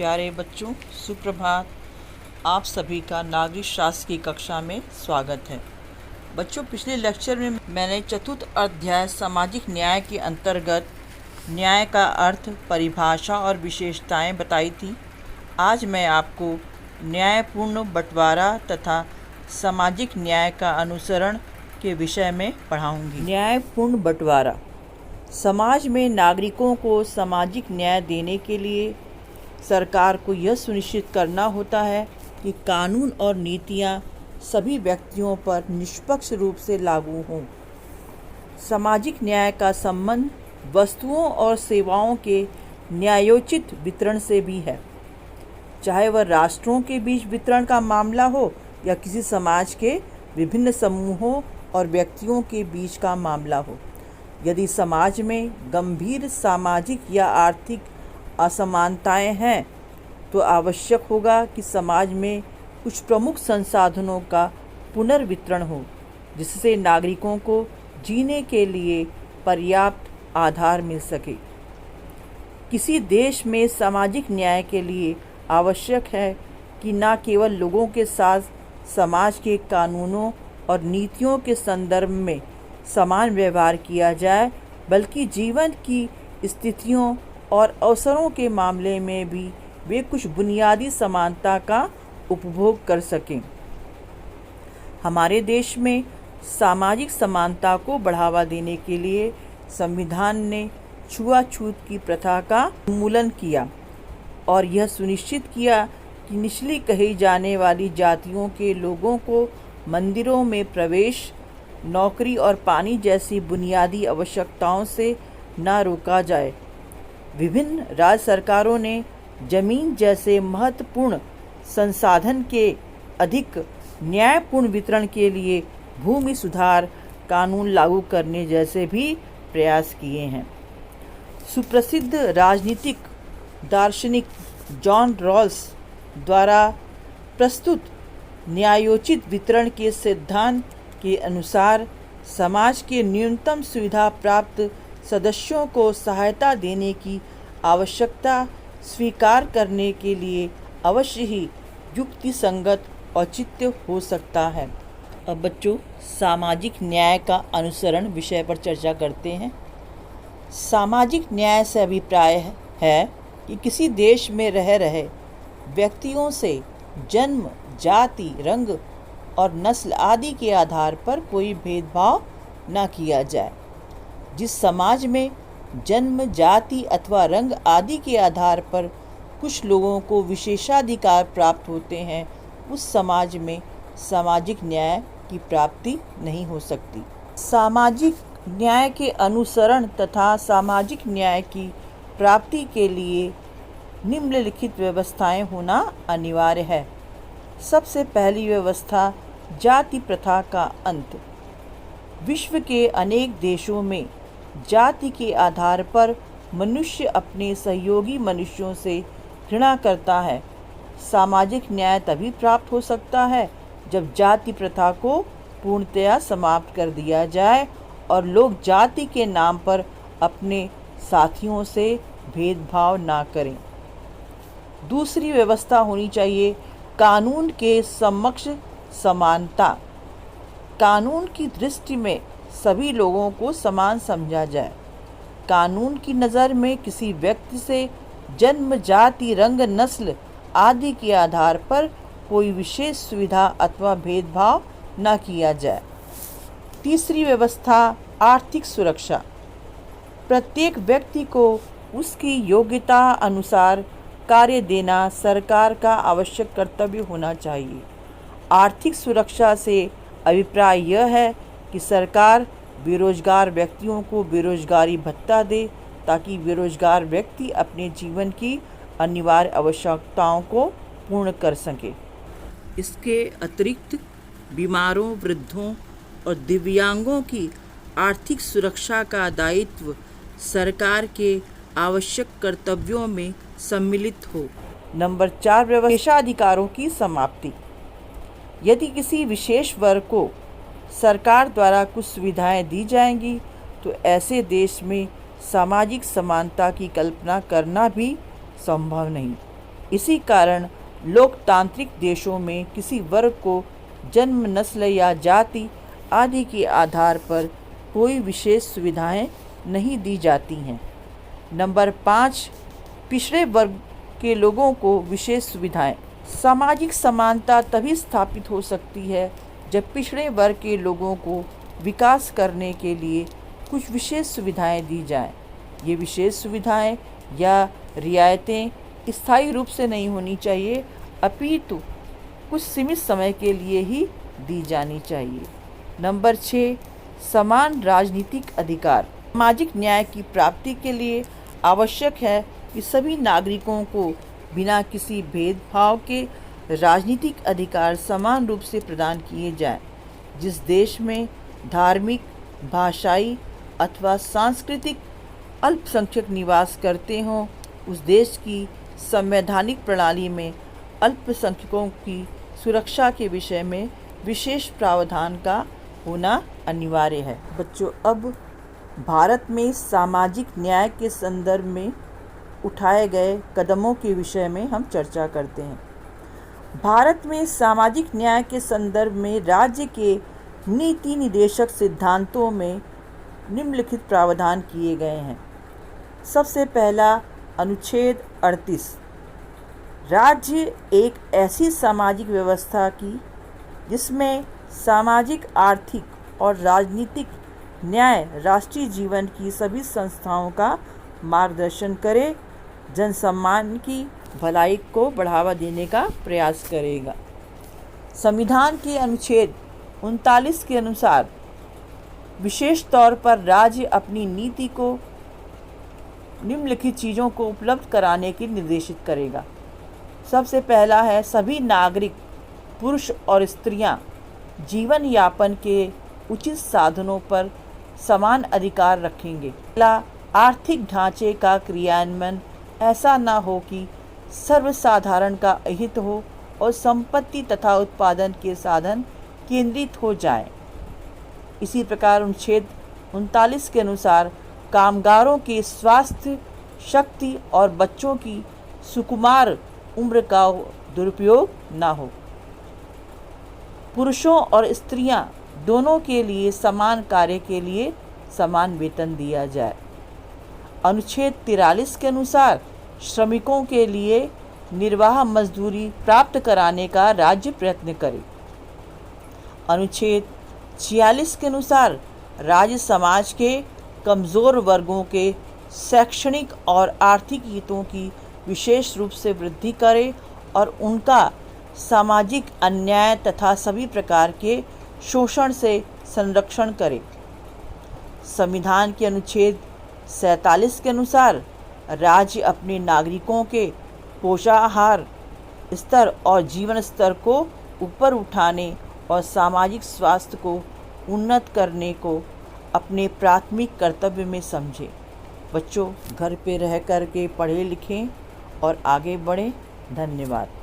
प्यारे बच्चों, सुप्रभात। आप सभी का नागरिक शास्त्र की कक्षा में स्वागत है। बच्चों, पिछले लेक्चर में मैंने चतुर्थ अध्याय सामाजिक न्याय के अंतर्गत न्याय का अर्थ, परिभाषा और विशेषताएं बताई थी। आज मैं आपको न्यायपूर्ण बंटवारा तथा सामाजिक न्याय का अनुसरण के विषय में पढ़ाऊंगी। न्यायपूर्ण बंटवारा। समाज में नागरिकों को सामाजिक न्याय देने के लिए सरकार को यह सुनिश्चित करना होता है कि कानून और नीतियां सभी व्यक्तियों पर निष्पक्ष रूप से लागू हों। सामाजिक न्याय का संबंध वस्तुओं और सेवाओं के न्यायोचित वितरण से भी है, चाहे वह राष्ट्रों के बीच वितरण का मामला हो या किसी समाज के विभिन्न समूहों और व्यक्तियों के बीच का मामला हो। यदि समाज में गंभीर सामाजिक या आर्थिक असमानताएं हैं तो आवश्यक होगा कि समाज में कुछ प्रमुख संसाधनों का पुनर्वितरण हो, जिससे नागरिकों को जीने के लिए पर्याप्त आधार मिल सके। किसी देश में सामाजिक न्याय के लिए आवश्यक है कि न केवल लोगों के साथ समाज के कानूनों और नीतियों के संदर्भ में समान व्यवहार किया जाए, बल्कि जीवन की स्थितियों और अवसरों के मामले में भी वे कुछ बुनियादी समानता का उपभोग कर सकें। हमारे देश में सामाजिक समानता को बढ़ावा देने के लिए संविधान ने छुआछूत की प्रथा का उन्मूलन किया और यह सुनिश्चित किया कि निचली कही जाने वाली जातियों के लोगों को मंदिरों में प्रवेश, नौकरी और पानी जैसी बुनियादी आवश्यकताओं से न रोका जाए। विभिन्न राज्य सरकारों ने जमीन जैसे महत्वपूर्ण संसाधन के अधिक न्यायपूर्ण वितरण के लिए भूमि सुधार कानून लागू करने जैसे भी प्रयास किए हैं। सुप्रसिद्ध राजनीतिक दार्शनिक जॉन रॉल्स द्वारा प्रस्तुत न्यायोचित वितरण के सिद्धांत के अनुसार समाज के न्यूनतम सुविधा प्राप्त सदस्यों को सहायता देने की आवश्यकता स्वीकार करने के लिए अवश्य ही युक्तिसंगत औचित्य हो सकता है। अब बच्चों, सामाजिक न्याय का अनुसरण विषय पर चर्चा करते हैं। सामाजिक न्याय से अभिप्राय है कि किसी देश में रह रहे व्यक्तियों से जन्म, जाति, रंग और नस्ल आदि के आधार पर कोई भेदभाव न किया जाए। जिस समाज में जन्म, जाति अथवा रंग आदि के आधार पर कुछ लोगों को विशेषाधिकार प्राप्त होते हैं, उस समाज में सामाजिक न्याय की प्राप्ति नहीं हो सकती। सामाजिक न्याय के अनुसरण तथा सामाजिक न्याय की प्राप्ति के लिए निम्नलिखित व्यवस्थाएं होना अनिवार्य है। सबसे पहली व्यवस्था जाति प्रथा का अंत। विश्व के अनेक देशों में जाति के आधार पर मनुष्य अपने सहयोगी मनुष्यों से घृणा करता है। सामाजिक न्याय तभी प्राप्त हो सकता है जब जाति प्रथा को पूर्णतया समाप्त कर दिया जाए और लोग जाति के नाम पर अपने साथियों से भेदभाव ना करें। दूसरी व्यवस्था होनी चाहिए कानून के समक्ष समानता। कानून की दृष्टि में सभी लोगों को समान समझा जाए। कानून की नज़र में किसी व्यक्ति से जन्म, जाति, रंग, नस्ल आदि के आधार पर कोई विशेष सुविधा अथवा भेदभाव न किया जाए। तीसरी व्यवस्था आर्थिक सुरक्षा। प्रत्येक व्यक्ति को उसकी योग्यता अनुसार कार्य देना सरकार का आवश्यक कर्तव्य होना चाहिए। आर्थिक सुरक्षा से अभिप्राय यह है कि सरकार बेरोजगार व्यक्तियों को बेरोजगारी भत्ता दे ताकि बेरोजगार व्यक्ति अपने जीवन की अनिवार्य आवश्यकताओं को पूर्ण कर सके। इसके अतिरिक्त बीमारों, वृद्धों और दिव्यांगों की आर्थिक सुरक्षा का दायित्व सरकार के आवश्यक कर्तव्यों में सम्मिलित हो। नंबर 4, विशेषाधिकारों की समाप्ति। यदि किसी विशेष वर्ग को सरकार द्वारा कुछ सुविधाएं दी जाएंगी तो ऐसे देश में सामाजिक समानता की कल्पना करना भी संभव नहीं। इसी कारण लोकतांत्रिक देशों में किसी वर्ग को जन्म, नस्ल या जाति आदि के आधार पर कोई विशेष सुविधाएं नहीं दी जाती हैं। नंबर 5, पिछड़े वर्ग के लोगों को विशेष सुविधाएं। सामाजिक समानता तभी स्थापित हो सकती है जब पिछड़े वर्ग के लोगों को विकास करने के लिए कुछ विशेष सुविधाएं दी जाएं। ये विशेष सुविधाएं या रियायतें स्थायी रूप से नहीं होनी चाहिए, अपितु कुछ सीमित समय के लिए ही दी जानी चाहिए। नंबर 6, समान राजनीतिक अधिकार। सामाजिक न्याय की प्राप्ति के लिए आवश्यक है कि सभी नागरिकों को बिना किसी भेदभाव के राजनीतिक अधिकार समान रूप से प्रदान किए जाएं। जिस देश में धार्मिक, भाषाई अथवा सांस्कृतिक अल्पसंख्यक निवास करते हों, उस देश की संवैधानिक प्रणाली में अल्पसंख्यकों की सुरक्षा के विषय में विशेष प्रावधान का होना अनिवार्य है। बच्चों, अब भारत में सामाजिक न्याय के संदर्भ में उठाए गए कदमों के विषय में हम चर्चा करते हैं। भारत में सामाजिक न्याय के संदर्भ में राज्य के नीति निर्देशक सिद्धांतों में निम्नलिखित प्रावधान किए गए हैं। सबसे पहला, अनुच्छेद 38। राज्य एक ऐसी सामाजिक व्यवस्था की जिसमें सामाजिक, आर्थिक और राजनीतिक न्याय राष्ट्रीय जीवन की सभी संस्थाओं का मार्गदर्शन करे, जनसम्मान की भलाई को बढ़ावा देने का प्रयास करेगा। संविधान के अनुच्छेद 39 के अनुसार विशेष तौर पर राज्य अपनी नीति को निम्नलिखित चीज़ों को उपलब्ध कराने के निर्देशित करेगा। सबसे पहला है, सभी नागरिक पुरुष और स्त्रियां जीवन यापन के उचित साधनों पर समान अधिकार रखेंगे। पहला, आर्थिक ढांचे का क्रियान्वयन ऐसा न हो कि सर्वसाधारण का अहित हो और संपत्ति तथा उत्पादन के साधन केंद्रित हो जाएं। इसी प्रकार अनुच्छेद 39 के अनुसार कामगारों के स्वास्थ्य, शक्ति और बच्चों की सुकुमार उम्र का दुरुपयोग न हो। पुरुषों और स्त्रियां दोनों के लिए समान कार्य के लिए समान वेतन दिया जाए। अनुच्छेद 43 के अनुसार श्रमिकों के लिए निर्वाह मजदूरी प्राप्त कराने का राज्य प्रयत्न करे। अनुच्छेद 46 के अनुसार राज्य समाज के कमज़ोर वर्गों के शैक्षणिक और आर्थिक हितों की विशेष रूप से वृद्धि करे और उनका सामाजिक अन्याय तथा सभी प्रकार के शोषण से संरक्षण करे। संविधान के अनुच्छेद 47 के अनुसार राज्य अपने नागरिकों के पोषाहार स्तर और जीवन स्तर को ऊपर उठाने और सामाजिक स्वास्थ्य को उन्नत करने को अपने प्राथमिक कर्तव्य में समझे। बच्चों, घर पे रह कर के पढ़ें लिखें और आगे बढ़ें। धन्यवाद।